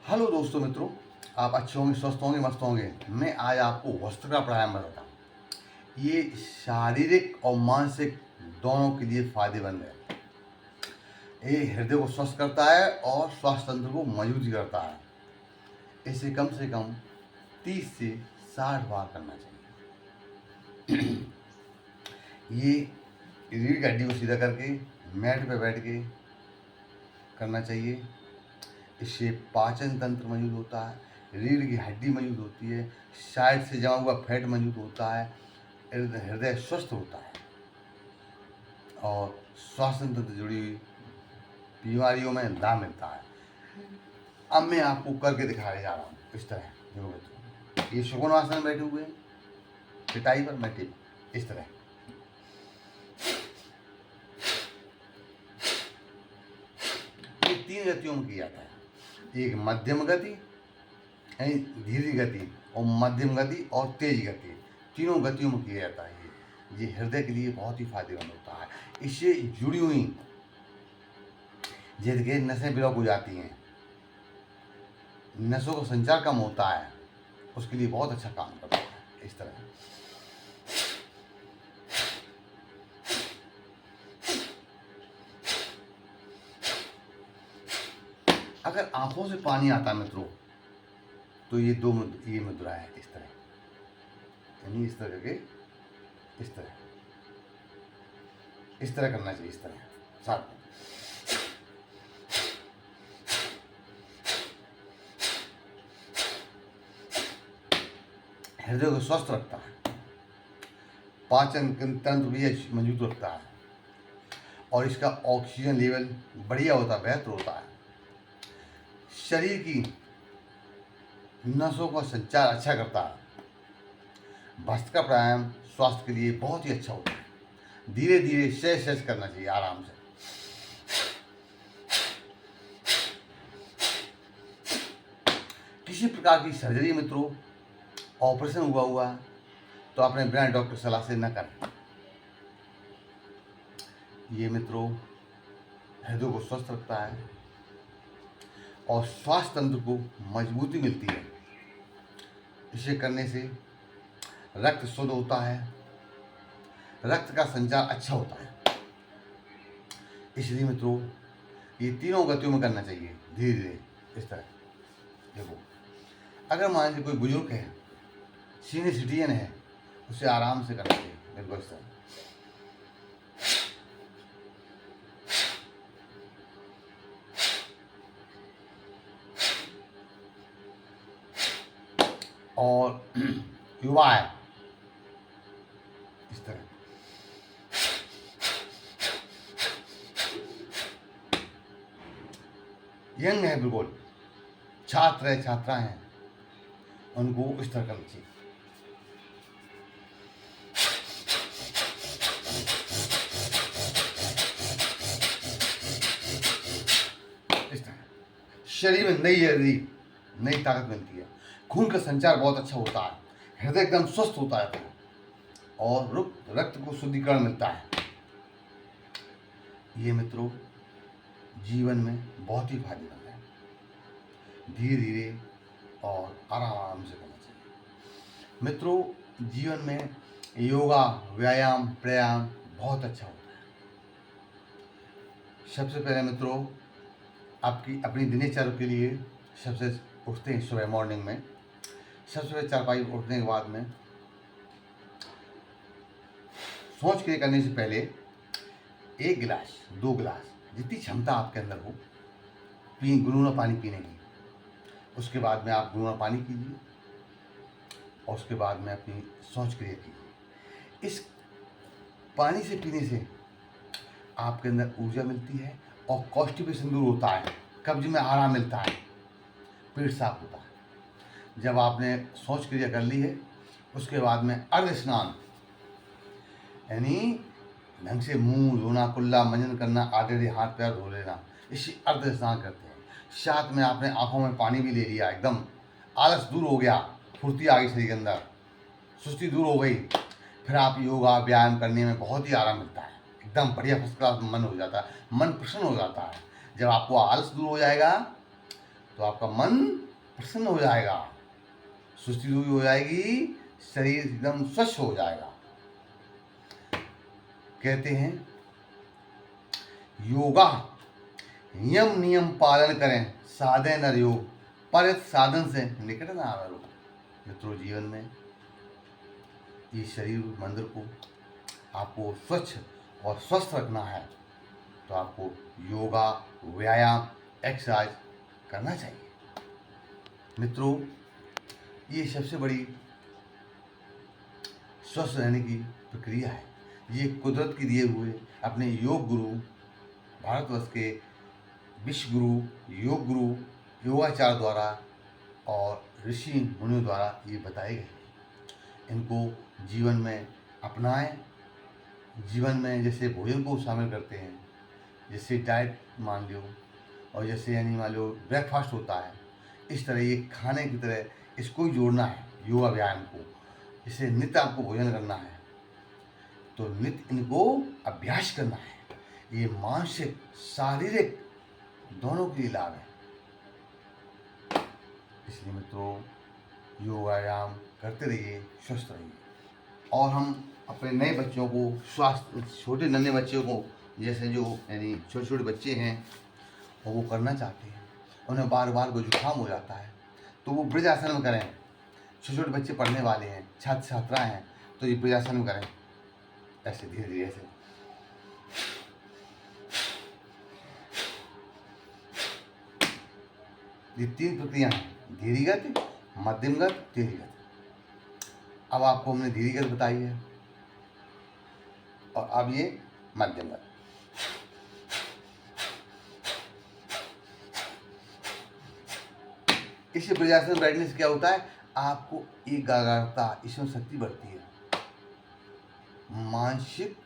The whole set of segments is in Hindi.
हेलो दोस्तों मित्रों, आप अच्छे होंगे, स्वस्थ होंगे, मस्त होंगे। मैं आज आपको वस्त्रा प्राणायाम बताता हूँ। ये शारीरिक और मानसिक दोनों के लिए फायदेमंद है। ये हृदय को स्वस्थ करता है और स्वास्थ्य तंत्र को मजबूत करता है। इसे कम से कम 30 से 60 बार करना चाहिए। ये रीढ़ की हड्डी को सीधा करके मैट पे बैठ के करना चाहिए। इससे पाचन तंत्र मजबूत होता है, रीढ़ की हड्डी मजबूत होती है, साइड से जमा हुआ फैट मजबूत होता है, हृदय स्वस्थ होता है और श्वसन तंत्र से जुड़ी हुई बीमारियों में लाभ मिलता है। अब मैं आपको करके दिखाने जा रहा हूँ। इस तरह देखो मित्रों, ये सुकोण आसन में बैठे हुए हैं, पिटाई पर बैठे इस तरह। ये 3 गतियों में किया जाता है। एक मध्यम गति, यानी धीरे गति, और मध्यम गति और तेज गति, तीनों गतियों में किया जाता है। ये हृदय के लिए बहुत ही फायदेमंद होता है। इससे जुड़ी हुई जैसे नसें ब्लॉक हो जाती हैं, नसों का संचार कम होता है, उसके लिए बहुत अच्छा काम करता है। इस तरह अगर आंखों से पानी आता है मित्रों, तो ये ये मुद्रा है। इस तरह, यानी इस तरह करके इस तरह करना चाहिए। इस तरह साथ में हृदय को स्वस्थ रखता है, पाचन तंत्र भी मजबूत रखता है और इसका ऑक्सीजन लेवल बढ़िया होता है, बेहतर होता है। शरीर की नसों का संचार अच्छा करता है। भस्त्रिका प्राणायाम स्वास्थ्य के लिए बहुत ही अच्छा होता है। धीरे धीरे सहज करना चाहिए, आराम से। किसी प्रकार की सर्जरी मित्रों, ऑपरेशन हुआ तो अपने बिना डॉक्टर सलाह से न करें। ये मित्रों हृदय को स्वस्थ रखता है और स्वास्थ्य तंत्र को मजबूती मिलती है। इसे करने से रक्त शुद्ध होता है, रक्त का संचार अच्छा होता है। इसलिए मित्रों ये तीनों गतियों में करना चाहिए, धीरे धीरे। इस तरह देखो, अगर मान लीजिए कोई बुजुर्ग है, सीनियर सिटीजन है, उसे आराम से करना चाहिए। बिल्कुल इस तरह। और युवा है, इस तरह। यंग है, बिल्कुल छात्र है, छात्रा हैं, उनको इस तरह करना चाहिए। इस तरह शरीर में नई ताकत मिलती है, खून का संचार बहुत अच्छा होता है, हृदय एकदम स्वस्थ होता है और रक्त को शुद्धिकरण मिलता है। ये मित्रों जीवन में बहुत ही फायदेमंद है। धीरे धीरे और आराम से करना चाहिए। मित्रों जीवन में योगा, व्यायाम, प्राणायाम बहुत अच्छा होता है। सबसे पहले मित्रों आपकी अपनी दिनचर्या के लिए सबसे उठते हैं सुबह मॉर्निंग में, सबसे पहले चारपाई उठने के बाद में सोच के करने से पहले 1 गिलास 2 गिलास जितनी क्षमता आपके अंदर हो गुनगुना पानी पीने की। उसके बाद में आप गुनगुना पानी पीजिए और उसके बाद में अपनी सोच क्रिया कीजिए। इस पानी से पीने से आपके अंदर ऊर्जा मिलती है और कॉन्स्टिपेशन दूर होता है, कब्ज में आराम मिलता है, पेट साफ होता है। जब आपने शौच क्रिया कर ली है, उसके बाद में अर्ध स्नान, यानी ढंग से मुंह धोना, कुल्ला मंजन करना, आधे हाथ पैर धो लेना, इसी अर्ध स्नान करते हैं। साथ में आपने आंखों में पानी भी ले लिया, एकदम आलस दूर हो गया, फुर्ती आ गई शरीर के अंदर, सुस्ती दूर हो गई। फिर आप योगा व्यायाम करने में बहुत ही आराम मिलता है, एकदम बढ़िया फर्स्ट क्लास मन हो जाता है, मन प्रसन्न हो जाता है। जब आपको आलस दूर हो जाएगा तो आपका मन प्रसन्न हो जाएगा, सुस्ती दूर हो जाएगी, शरीर एकदम स्वच्छ हो जाएगा। कहते हैं योगा नियम पालन करें, साधे नर योग, पर साधन से निकट न आवे रोग। मित्रों, जीवन में ये शरीर मंदिर को आपको स्वच्छ और स्वस्थ रखना है तो आपको योगा, व्यायाम, एक्सरसाइज करना चाहिए। मित्रों, ये सबसे बड़ी स्वस्थ रहने की प्रक्रिया है। ये कुदरत के दिए हुए अपने योग गुरु, भारतवर्ष के विश्व गुरु, योग गुरु, योगाचार्य द्वारा और ऋषि मुनियों द्वारा ये बताए गए। इनको जीवन में अपनाएं। जीवन में जैसे भोजन को शामिल करते हैं, जैसे डाइट मान लो, और जैसे यानी मान लो ब्रेकफास्ट होता है, इस तरह ये खाने की तरह इसको जोड़ना है योगा व्यायाम को। जैसे नित्य आपको भोजन करना है तो नित्य इनको अभ्यास करना है। ये मानसिक शारीरिक दोनों के लिए लाभ है। इसलिए मित्रों, योग व्यायाम करते रहिए, स्वस्थ रहिए। और हम अपने नए बच्चों को स्वास्थ्य, छोटे नन्हे बच्चों को, जैसे जो यानी छोटे छोटे बच्चे हैं और वो करना चाहते हैं, उन्हें बार बार वो जुकाम हो जाता है, तो वो वृद्धाश्रम में करें। छोटे छोटे बच्चे पढ़ने वाले हैं, छात्र छात्राएँ हैं, तो ये वृद्धाश्रम में करें। ऐसे धीरे धीरे ऐसे ये 3 प्रक्रिया हैं, धीरीगत, मध्यमगत, तेजीगत। अब आपको हमने धीरीगत बताई है और अब ये मध्यमगत। इस वृद्धाश्रम बैठने से क्या होता है, आपको एकाग्रता, इसमें शक्ति बढ़ती है, मानसिक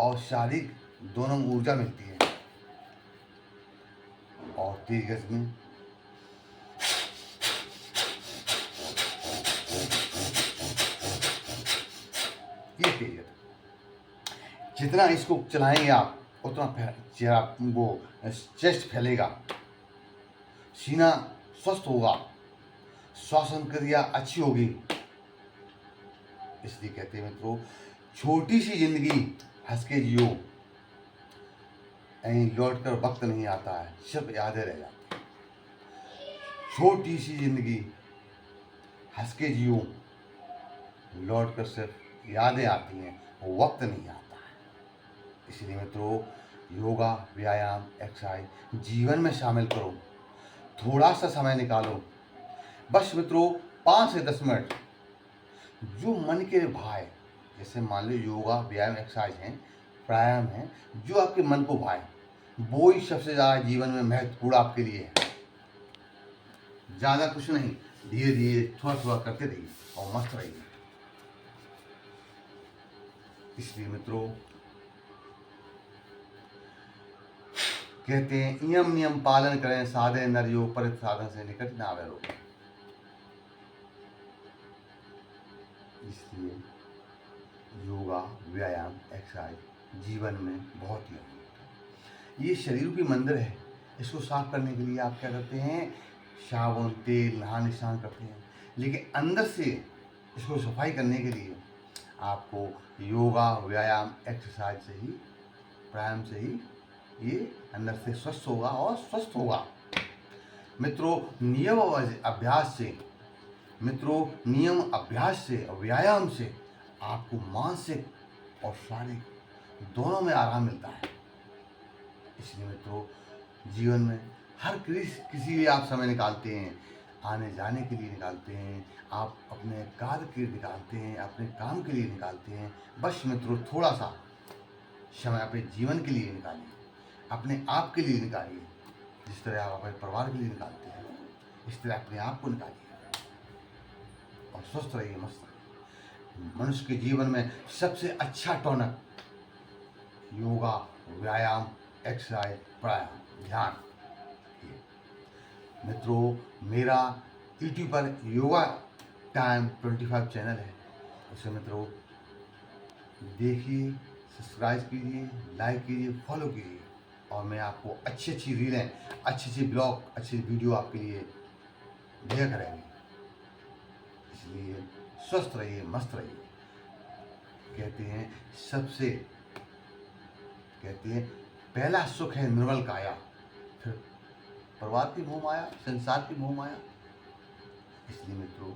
और शारीरिक दोनों में ऊर्जा मिलती है। और तेजीगत में ये तेजीगत, जितना इसको चलाएंगे आप उतना चेहरा वो चेस्ट फैलेगा, सीना स्वस्थ होगा, श्वसन क्रिया अच्छी होगी। इसलिए कहते हैं मित्रों, छोटी सी जिंदगी हंस के जियो, लौट कर वक्त नहीं आता है, सब यादें रह जाती। छोटी सी जिंदगी हंस के जियो, लौट कर सिर्फ यादें आती हैं, वो वक्त नहीं आता है। इसलिए मित्रों, योगा, व्यायाम, एक्सरसाइज जीवन में शामिल करो। थोड़ा सा समय निकालो, बस मित्रों 5 से 10 मिनट, जो मन के भाए। जैसे मान लो योगा, व्यायाम, एक्सरसाइज हैं, प्राणायाम हैं, जो आपके मन को भाए, वो ही सबसे ज़्यादा जीवन में महत्वपूर्ण आपके लिए है। ज़्यादा कुछ नहीं, धीरे धीरे थोड़ा थोड़ा करते रहिए और मस्त रहिए। इसलिए मित्रों, कहते हैं नियम पालन करें, साधे नर योग, पर साधन से निकट न आवे रोग। इसलिए योगा, व्यायाम, एक्सरसाइज जीवन में बहुत ही अहम है। ये शरीर की मंदिर है, इसको साफ करने के लिए आप क्या करते हैं, साबुन, तेल, नहान स्नान करते हैं, लेकिन अंदर से इसको सफाई करने के लिए आपको योगा, व्यायाम, एक्सरसाइज से ही, प्राणायाम से ही ये अंदर से स्वस्थ होगा और स्वस्थ होगा। मित्रों, नियम अभ्यास से और व्यायाम से आपको मानसिक और शारीरिक दोनों में आराम मिलता है। इसलिए मित्रों, जीवन में हर किसी लिए आप समय निकालते हैं, आने जाने के लिए निकालते हैं, आप अपने कार्य के लिए निकालते हैं, अपने काम के लिए निकालते हैं। बस मित्रों, थोड़ा सा समय अपने जीवन के लिए निकालिए, अपने आप के लिए निकालिए। जिस तरह आप अपने परिवार के लिए निकालते हैं, इस तरह अपने आप को निकालिए और स्वस्थ रहिए, मस्त रहिए। मनुष्य के जीवन में सबसे अच्छा टॉनिक योगा, व्यायाम, एक्सरसाइज, प्राणायाम, ध्यान। मित्रों, मेरा यूट्यूब पर योगा टाइम 25 चैनल है, उसे मित्रों देखिए, सब्सक्राइब कीजिए, लाइक कीजिए, फॉलो कीजिए और मैं आपको अच्छी अच्छी रीलें, अच्छी अच्छी ब्लॉग, अच्छी वीडियो आपके लिए दिया करेंगे। इसलिए स्वस्थ रहिए, मस्त रहिए। कहते हैं सबसे, कहते हैं पहला सुख है निर्मल काया, फिर परिवार की मोह माया, संसार की मोह माया। इसलिए मित्रों,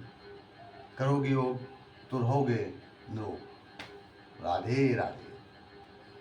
करोगे योग तो रहोगे निरोग। राधे राधे।